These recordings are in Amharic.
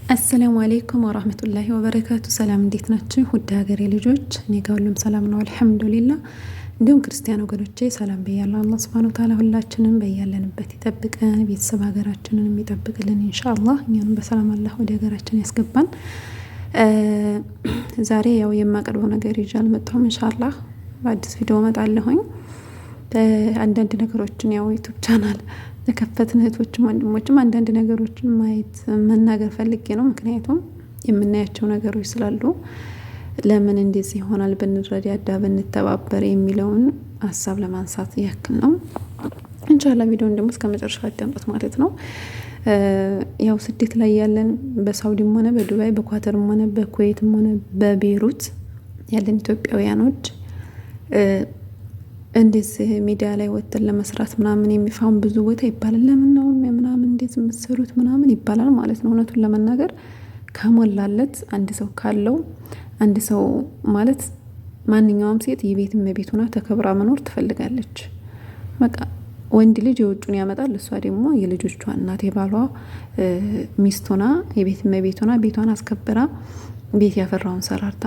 አሰላሙ አለይኩም ወራህመቱላሂ ወበረካቱ። ሰላም እንዴት ናችሁ? ውድ ሀገሬ ልጆች፣ እኔ ጋር ሁሉም ሰላም ነው አልሐምዱሊላህ። እንዲሁም ክርስቲያን ወገኖቼ ሰላም ብያለሁ። አላህ ሱብሃነሁ ወተዓላ ሁላችንም በያለንበት ይጠብቀን፣ ቤተሰብ ሀገራችንን የሚጠብቅልን ኢንሻአላህ። እኛንም በሰላም አላህ ወደ ሀገራችን ያስገባን። ዛሬ ያው የማቀርበው ነገር ይዤ አልመጣሁም። ኢንሻአላህ በአዲስ ቪዲዮ እመጣለሁኝ። አንዳንድ ነገሮችን ያው ዩቲዩብ ቻናል ለከፈትን እህቶችም ወንድሞችም አንዳንድ ነገሮችን ማየት መናገር ፈልጌ ነው። ምክንያቱም የምናያቸው ነገሮች ስላሉ ለምን እንደዚህ ይሆናል ብንረዳዳ ብንተባበር የሚለውን ሀሳብ ለማንሳት ያክል ነው። ኢንሻአላህ ቪዲዮውን ደግሞ እስከ መጨረሻ አዳምጡት ማለት ነው። ያው ስደት ላይ ያለን በሳውዲም ሆነ በዱባይ በኳተርም ሆነ በኩዌትም ሆነ በቤሩት ያለን ኢትዮጵያውያኖች እንደዚህ ሚዲያ ላይ ወጥተን ለመስራት ምናምን የሚፋውን ብዙ ቦታ ይባላል። ለምን ነው ምናምን እንደዚህ የምትሰሩት ምናምን ይባላል ማለት ነው። እውነቱን ለመናገር ከሞላለት አንድ ሰው ካለው አንድ ሰው ማለት ማንኛውም ሴት የቤት እመቤት ሆና ተከብራ መኖር ትፈልጋለች። በቃ ወንድ ልጅ የውጩን ያመጣል፣ እሷ ደግሞ የልጆቿ እናት የባሏ ሚስት ሆና የቤት እመቤት ሆና ቤቷን አስከብራ ቤት ያፈራውን ሰራርታ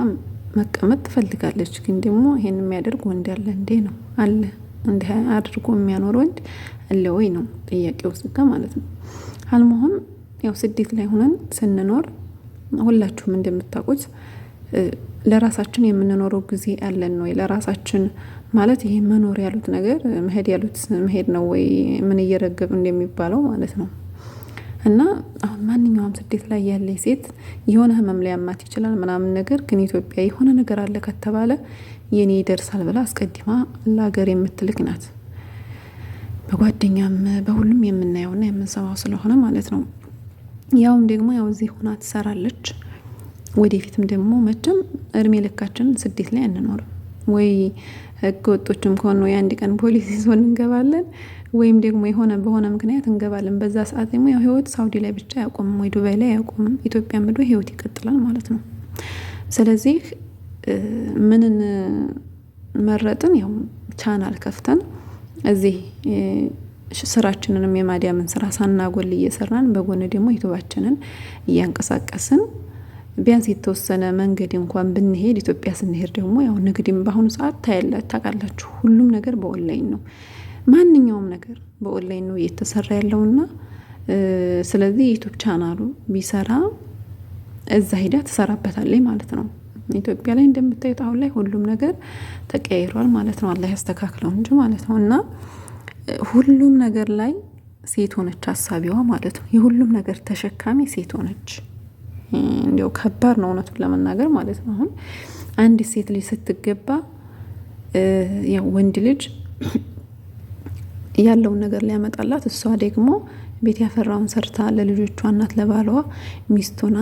መቀመጥ ትፈልጋለች። ግን ደግሞ ይሄን የሚያደርግ ወንድ አለ እንዴ? ነው አለ እንዴ? አድርጎ የሚያኖር ወንድ አለ ወይ ነው ጥያቄው እዚህ ጋር ማለት ነው። አልሞህም ያው ስደት ላይ ሆነን ስንኖር ሁላችሁም እንደምታውቁት ለራሳችን የምንኖረው ጊዜ አለን ወይ? ለራሳችን ማለት ይሄ መኖር ያሉት ነገር መሄድ ያሉት መሄድ ነው ወይ? ምን እየረገብ እንደሚባለው ማለት ነው። እና አሁን ማንኛውም ስደት ላይ ያለ ሴት የሆነ ህመም ሊያማት ይችላል ምናምን ነገር፣ ግን ኢትዮጵያ የሆነ ነገር አለ ከተባለ የኔ ይደርሳል ብላ አስቀድማ ለሀገር የምትልክ ናት። በጓደኛም በሁሉም የምናየውና የምንሰማው ስለሆነ ማለት ነው። ያውም ደግሞ ያው እዚህ ሆና ትሰራለች። ወደፊትም ደግሞ መቼም እድሜ ልካችን ስደት ላይ አንኖርም። ወይ ህገ ወጦችም ከሆነ የአንድ ቀን ፖሊስ ይዞን እንገባለን፣ ወይም ደግሞ የሆነ በሆነ ምክንያት እንገባለን። በዛ ሰዓት ደግሞ ያው ህይወት ሳውዲ ላይ ብቻ አያቆምም ወይ ዱባይ ላይ አያቆምም። ኢትዮጵያ ምዶ ህይወት ይቀጥላል ማለት ነው። ስለዚህ ምንን መረጥን? ያው ቻናል ከፍተን እዚህ ስራችንንም የማዲያምን ስራ ሳናጎል እየሰራን በጎን ደግሞ ዩቲዩባችንን እያንቀሳቀስን ቢያንስ የተወሰነ መንገድ እንኳን ብንሄድ፣ ኢትዮጵያ ስንሄድ ደግሞ ያው ንግድም በአሁኑ ሰዓት ታውቃላችሁ፣ ሁሉም ነገር በኦንላይን ነው። ማንኛውም ነገር በኦንላይን ነው እየተሰራ ያለውና ስለዚህ ዩቲዩብ ቻናሉ ቢሰራ እዛ ሄዳ ትሰራበታለች ማለት ነው። ኢትዮጵያ ላይ እንደምታዩት አሁን ላይ ሁሉም ነገር ተቀያይሯል ማለት ነው። አላህ ያስተካክለው እንጂ ማለት ነው። እና ሁሉም ነገር ላይ ሴት ሆነች አሳቢዋ ማለት ነው። የሁሉም ነገር ተሸካሚ ሴት ሆነች። እንዲያው ከባድ ነው እውነቱን ለመናገር ማለት ነው። አሁን አንድ ሴት ልጅ ስትገባ ያው ወንድ ልጅ ያለውን ነገር ሊያመጣላት፣ እሷ ደግሞ ቤት ያፈራውን ሰርታ ለልጆቿ እናት ለባሏ ሚስቱና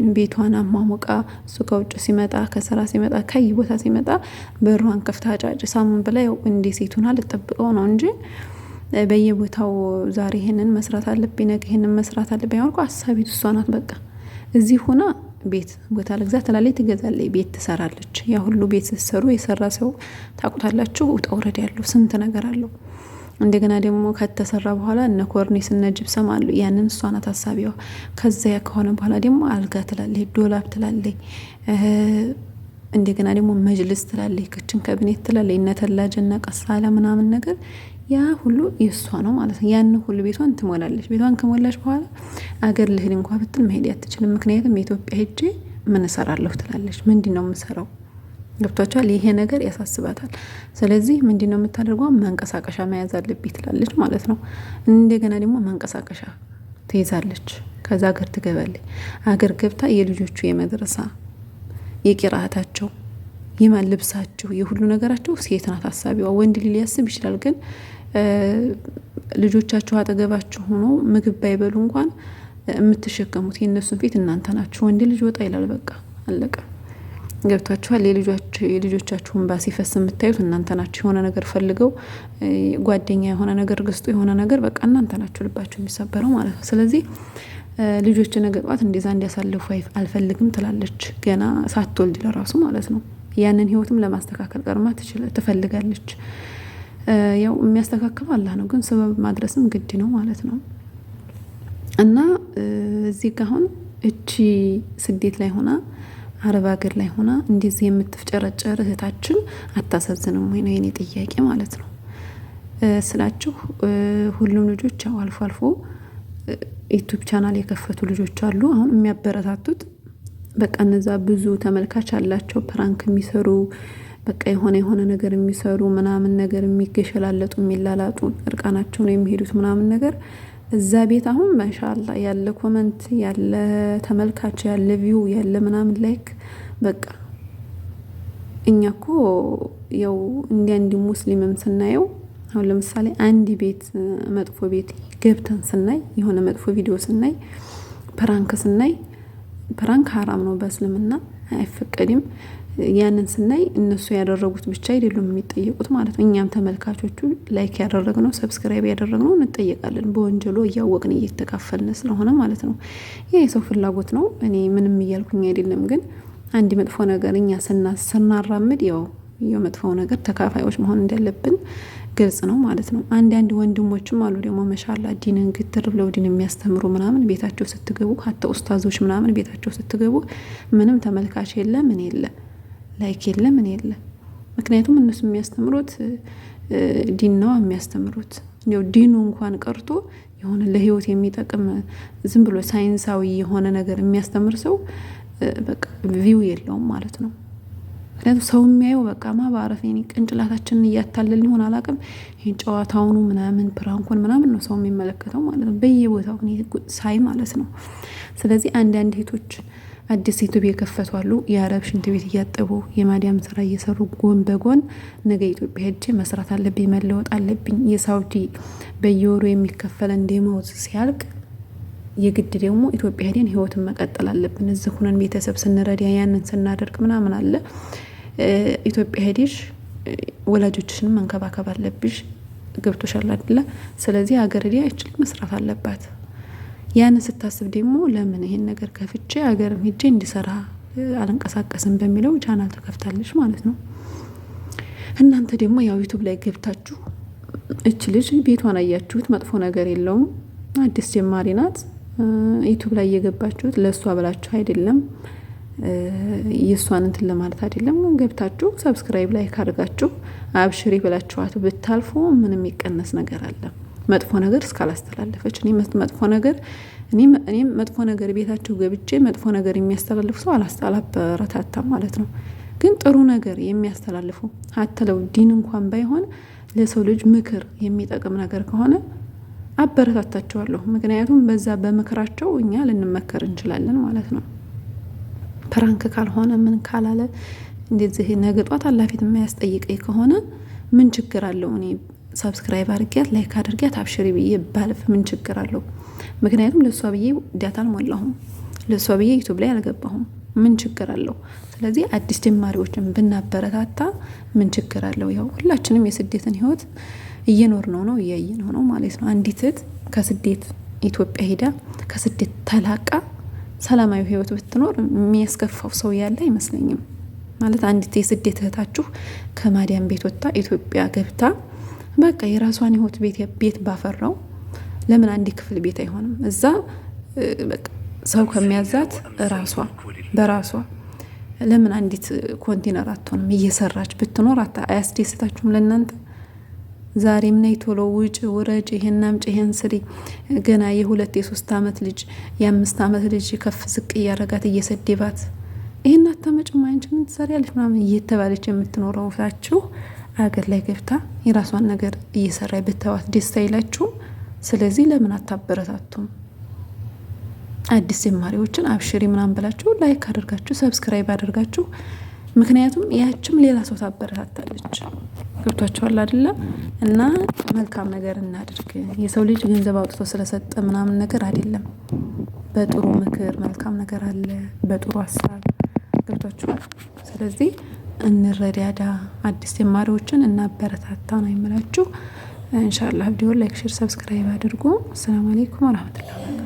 ቤቷን አሟሙቃ እሱ ከውጭ ሲመጣ ከስራ ሲመጣ ከይ ቦታ ሲመጣ በሯን ከፍታ አጫጭ ሳሙን ብላ ያው እንደ ሴቱና ልጠብቀው ነው እንጂ በየቦታው ዛሬ ይሄንን መስራት አለብኝ ነገ ይሄንን መስራት አለብኝ አልኩ አሳቢት እሷ ናት። በቃ እዚህ ሆና ቤት ቦታ ለግዛ ትላለች፣ ትገዛለች፣ ቤት ትሰራለች። ያ ሁሉ ቤት ስትሰሩ የሰራ ሰው ታውቁታላችሁ፣ ውጣ ውረድ ያለው ስንት ነገር አለው። እንደገና ደግሞ ከተሰራ በኋላ እነ ኮርኒስ እነ ጅብሰም አሉ። ያንን እሷ ናት አሳቢዋ። ከዛ ያ ከሆነ በኋላ ደግሞ አልጋ ትላለች፣ ዶላብ ትላለች፣ እንደገና ደግሞ መጅልስ ትላለች፣ ክችን ካቢኔት ትላለች፣ እነ ተላጅ እነ ቀሳላ ምናምን ነገር ያ ሁሉ የእሷ ነው ማለት ነው። ያን ሁሉ ቤቷን ትሞላለች። ቤቷን ከሞላች በኋላ አገር ልህል እንኳ ብትል መሄድ አትችልም። ምክንያቱም የኢትዮጵያ ሄጄ ምን እሰራለሁ ትላለች። ምንድን ነው የምሰራው? ገብቷቸዋል። ይሄ ነገር ያሳስባታል። ስለዚህ ምንድን ነው የምታደርገው? መንቀሳቀሻ መያዝ አለብኝ ትላለች ማለት ነው። እንደገና ደግሞ መንቀሳቀሻ ትይዛለች። ከዛ ሀገር ትገባለች። ሀገር ገብታ የልጆቹ የመድረሳ የቂራአታቸው የማን ልብሳቸው የሁሉ ነገራቸው ሴት ናት አሳቢዋ። ወንድ ሊያስብ ይችላል፣ ግን ልጆቻቸው አጠገባቸው ሆኖ ምግብ ባይበሉ እንኳን የምትሸከሙት የእነሱን ፊት እናንተ ናችሁ። ወንድ ልጅ ወጣ ይላል፣ በቃ አለቀ። ገብቷችኋል? የልጆቻችሁን ባሲ ፈስ የምታዩት እናንተ ናችሁ። የሆነ ነገር ፈልገው ጓደኛ የሆነ ነገር ገዝቶ የሆነ ነገር በቃ እናንተ ናችሁ ልባችሁ የሚሰበረው ማለት ነው። ስለዚህ ልጆች ነገ ጧት እንደዛ እንዲያሳልፉ አልፈልግም ትላለች፣ ገና ሳትወልድ ለራሱ ማለት ነው። ያንን ህይወትም ለማስተካከል ቀርማ ትፈልጋለች። ያው የሚያስተካክለው አላህ ነው፣ ግን ሰበብ ማድረስም ግድ ነው ማለት ነው። እና እዚህ ጋር አሁን እቺ ስደት ላይ ሆና አረብ ሀገር ላይ ሆና እንደዚህ የምትፍጨረጨር እህታችን አታሳዝንም ወይ ነው የኔ ጥያቄ ማለት ነው ስላችሁ። ሁሉም ልጆች አልፎ አልፎ ዩቲዩብ ቻናል የከፈቱ ልጆች አሉ አሁን የሚያበረታቱት። በቃ እነዛ ብዙ ተመልካች አላቸው ፕራንክ የሚሰሩ በቃ የሆነ ነገር የሚሰሩ ምናምን ነገር የሚገሸላለጡ የሚላላጡ እርቃናቸው ነው የሚሄዱት ምናምን ነገር እዛ ቤት አሁን ማሻአላ ያለ ኮመንት ያለ ተመልካች ያለ ቪው ያለ ምናምን ላይክ በቃ እኛ እኮ ያው እንዲ ሙስሊምም ስናየው አሁን ለምሳሌ አንድ ቤት መጥፎ ቤት ገብተን ስናይ የሆነ መጥፎ ቪዲዮ ስናይ ፕራንክ ስናይ ፕራንክ ሐራም ነው በእስልምና አይፈቀድም። ያንን ስናይ እነሱ ያደረጉት ብቻ አይደሉም የሚጠየቁት ማለት ነው። እኛም ተመልካቾቹ ላይክ ያደረግነው ሰብስክራይብ ያደረግነው እንጠየቃለን በወንጀሉ እያወቅን እየተካፈልን ስለሆነ ማለት ነው። ይሄ የሰው ፍላጎት ነው። እኔ ምንም እያልኩኝ አይደለም። ግን አንድ መጥፎ ነገር እኛ ስናራምድ ያው የመጥፎው ነገር ተካፋዮች መሆን እንዳለብን ግልጽ ነው ማለት ነው። አንድ ወንድሞችም አሉ ደግሞ መሻላ ዲንን ግትር ብለው ዲን የሚያስተምሩ ምናምን ቤታቸው ስትገቡ ሀታ ኡስታዞች ምናምን ቤታቸው ስትገቡ ምንም ተመልካች የለ ምን የለ ላይክ የለ ምን የለ። ምክንያቱም እነሱ የሚያስተምሩት ዲን ነው የሚያስተምሩት። እንደው ዲኑ እንኳን ቀርቶ የሆነ ለህይወት የሚጠቅም ዝም ብሎ ሳይንሳዊ የሆነ ነገር የሚያስተምር ሰው በቃ ቪው የለውም ማለት ነው። ምክንያቱም ሰው የሚያየው በቃ ማባረፍ የኔ ቅንጭላታችንን እያታለልን ይሆን አላውቅም። ይሄን ጨዋታውኑ ምናምን ፕራንኩን ምናምን ነው ሰው የሚመለከተው ማለት ነው በየቦታው ሳይ ማለት ነው። ስለዚህ አንዳንድ እህቶች አዲስ ዩቲዩብ የከፈቱ አሉ። የአረብ ሽንት ቤት እያጠቡ የማዲያም ስራ እየሰሩ ጎን በጎን ነገ ኢትዮጵያ ሄጄ መስራት አለብኝ መለወጥ አለብኝ። የሳውዲ በየወሩ የሚከፈለን ደመወዝ ሲያልቅ የግድ ደግሞ ኢትዮጵያ ሄደን ህይወትን መቀጠል አለብን። እዚህ ሁነን ቤተሰብ ስንረዳ ያንን ስናደርግ ምናምን አለ። ኢትዮጵያ ሄደሽ ወላጆችሽን መንከባከብ አለብሽ። ገብቶሻል አይደለ? ስለዚህ ሀገር ሄዳ አይችል መስራት አለባት። ያንን ስታስብ ደግሞ ለምን ይሄን ነገር ከፍቼ ሀገርም ሄጄ እንዲሰራ አልንቀሳቀስም በሚለው ቻናል ተከፍታለች ማለት ነው። እናንተ ደግሞ ያው ዩቲዩብ ላይ ገብታችሁ እች ልጅ ቤቷን አያችሁት፣ መጥፎ ነገር የለውም፣ አዲስ ጀማሪ ናት። ዩቲዩብ ላይ እየገባችሁት ለእሷ ብላችሁ አይደለም የእሷን እንትን ለማለት አይደለም። ገብታችሁ ሰብስክራይብ ላይ ካድርጋችሁ አብሽሪ ብላችኋት ብታልፉ ምንም የሚቀነስ ነገር አለ? መጥፎ ነገር እስካላስተላለፈች እኔም መጥፎ ነገር ቤታቸው ገብቼ መጥፎ ነገር የሚያስተላልፍ ሰው አላበረታታም ማለት ነው። ግን ጥሩ ነገር የሚያስተላልፉ አተለው ዲን እንኳን ባይሆን ለሰው ልጅ ምክር የሚጠቅም ነገር ከሆነ አበረታታቸዋለሁ። ምክንያቱም በዛ በምክራቸው እኛ ልንመከር እንችላለን ማለት ነው። ፕራንክ ካልሆነ ምን ካላለ እንደዚህ ነገ ጧት አላፊት የማያስጠይቀኝ ከሆነ ምን ችግር አለው? እኔ ሰብስክራይብ አድርጊያት ላይክ አድርጊያት አብሽሪ ብዬ ባልፍ ምን ችግር አለው? ምክንያቱም ለእሷ ብዬ ዳታ አልሞላሁም፣ ለእሷ ብዬ ዩቱብ ላይ አልገባሁም። ምን ችግር አለው? ስለዚህ አዲስ ጀማሪዎችን ብናበረታታ ምን ችግር አለው? ያው ሁላችንም የስደትን ህይወት እየኖርነው ነው እያየነው ነው ማለት ነው። አንዲት እህት ከስደት ኢትዮጵያ ሄዳ ከስደት ተላቃ ሰላማዊ ህይወት ብትኖር የሚያስከፋው ሰው ያለ አይመስለኝም። ማለት አንዲት የስደት እህታችሁ ከማዲያም ቤት ወጣ ኢትዮጵያ ገብታ በቃ የራሷን ህይወት ቤት ባፈራው ለምን አንድ ክፍል ቤት አይሆንም? እዛ በቃ ሰው ከሚያዛት በራሷ ለምን አንዲት ኮንቲነር አትሆንም? እየሰራች ብትኖር አያስደስታችሁም ለእናንተ? ዛሬም ነይ ቶሎ ውጭ ውረጭ፣ ይሄን አምጪ፣ ይሄን ስሪ። ገና የ2 የ3 አመት ልጅ የ5 አመት ልጅ ከፍ ዝቅ እያረጋት እየሰደባት ይሄን አታመጭም አንቺ ምን ትሰሪያለሽ ምናምን እየተባለች የምትኖረው ታችሁ አገር ላይ ገብታ የራሷን ነገር እየሰራይ ብታዋት ደስ አይላችሁም? ስለዚህ ለምን አታበረታቱም? አዲስ ጀማሪዎችን አብሽሪ ምናምን ብላችሁ ላይክ አድርጋችሁ ሰብስክራይብ አድርጋችሁ፣ ምክንያቱም ያችም ሌላ ሰው ታበረታታለች። ገብቷችኋል አይደለ? እና መልካም ነገር እናድርግ። የሰው ልጅ ገንዘብ አውጥቶ ስለሰጠ ምናምን ነገር አይደለም። በጥሩ ምክር መልካም ነገር አለ፣ በጥሩ ሀሳብ። ገብቷችኋል? ስለዚህ እንረዳዳ፣ አዲስ ጀማሪዎችን እናበረታታ ነው የምላችሁ። ኢንሻአላህ ቪዲዮ ላይክ፣ ሼር፣ ሰብስክራይብ አድርጉ። ሰላም አለይኩም ወራህመቱላሂ